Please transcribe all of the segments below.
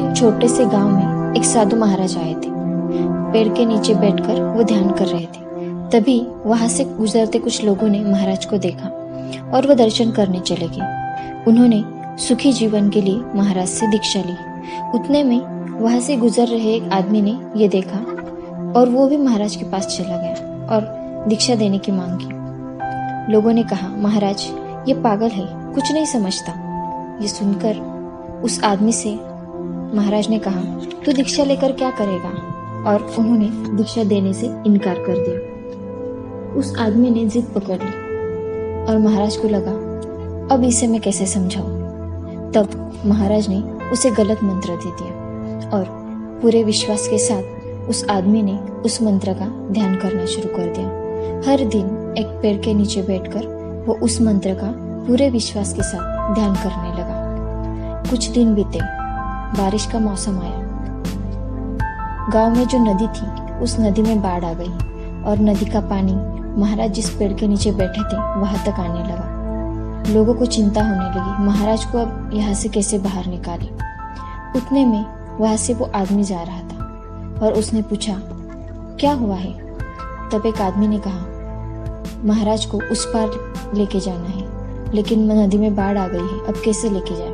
एक छोटे से गांव में एक साधु महाराज आए थे। पेड़ के नीचे बैठकर वो ध्यान कर रहे थे। तभी वहां से गुजरते कुछ लोगों ने महाराज को देखा और वो दर्शन करने चले गए। उन्होंने सुखी जीवन के लिए महाराज से दीक्षा ली। उतने में वहां से गुजर रहे एक आदमी ने ये देखा और वो भी महाराज के पास चला गया और दीक्षा देने की मांग की। लोगों ने कहा, महाराज ये पागल है, कुछ नहीं समझता। ये सुनकर उस आदमी से महाराज ने कहा, तू दीक्षा लेकर क्या करेगा? और उन्होंने दीक्षा देने से इनकार कर दिया। उस आदमी ने जिद पकड़ ली और महाराज को लगा, अब इसे मैं कैसे समझाऊं। तब महाराज ने उसे गलत मंत्र दे दिया और पूरे विश्वास के साथ उस आदमी ने उस मंत्र का ध्यान करना शुरू कर दिया। हर दिन एक पेड़ के नीचे बैठकर वो उस मंत्र का पूरे विश्वास के साथ ध्यान करने लगा। कुछ दिन बीते, बारिश का मौसम आया। गांव में जो नदी थी उस नदी में बाढ़ आ गई और नदी का पानी महाराज जिस पेड़ के नीचे बैठे थे वहां तक आने लगा। लोगों को चिंता होने लगी, महाराज को अब यहाँ से कैसे बाहर निकाले। उतने में वहां से वो आदमी जा रहा था और उसने पूछा, क्या हुआ है? तब एक आदमी ने कहा, महाराज को उस पार लेके जाना है, लेकिन नदी में बाढ़ आ गई है, अब कैसे लेके जाए?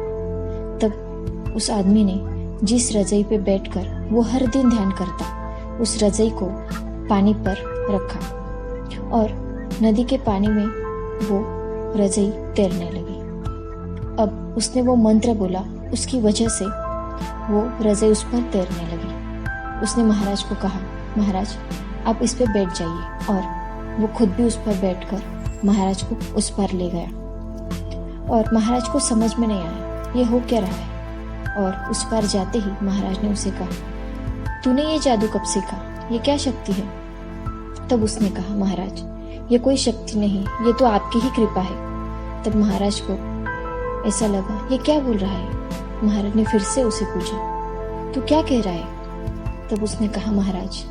तब उस आदमी ने जिस रजाई पे बैठकर वो हर दिन ध्यान करता, उस रजाई को पानी पर रखा और नदी के पानी में वो रजाई तैरने लगी। अब उसने वो मंत्र बोला, उसकी वजह से वो रजाई उस पर तैरने लगी। उसने महाराज को कहा, महाराज आप इस पे बैठ जाइए, और वो खुद भी उस पर बैठकर महाराज को उस पर ले गया। और महाराज को समझ में नहीं आया ये हो क्या रहा है। और उस पार जाते ही महाराज ने उसे कहा, तूने ये जादू कब सीखा? ये क्या शक्ति है? तब उसने कहा, महाराज ये कोई शक्ति नहीं, ये तो आपकी ही कृपा है। तब महाराज को ऐसा लगा, ये क्या बोल रहा है? महाराज ने फिर से उसे पूछा, तू क्या कह रहा है? तब उसने कहा, महाराज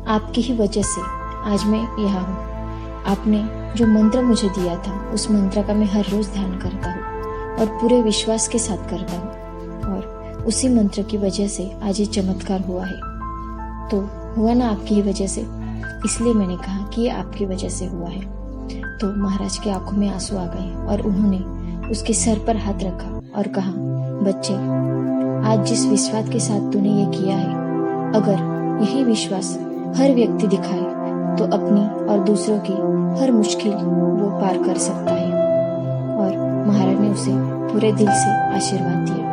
आपकी ही वजह से आज मैं यहाँ हूँ। आपने जो मंत्र मुझे दिया था उस मंत्र का मैं हर रोज ध्यान करता हूँ और पूरे विश्वास के साथ करता हूँ, और उसी मंत्र की वजह से आज ये चमत्कार हुआ है। तो हुआ ना आपकी ही वजह से, इसलिए मैंने कहा कि ये आपकी वजह से हुआ है। तो महाराज की आंखों में आंसू आ गए और उन्होंने उसके सर पर हाथ रखा और कहा, बच्चे आज जिस विश्वास के साथ तूने ये किया है, अगर यही विश्वास हर व्यक्ति दिखाए तो अपनी और दूसरों की हर मुश्किल वो पार कर सकता है। और महाराज ने उसे पूरे दिल से आशीर्वाद दिया।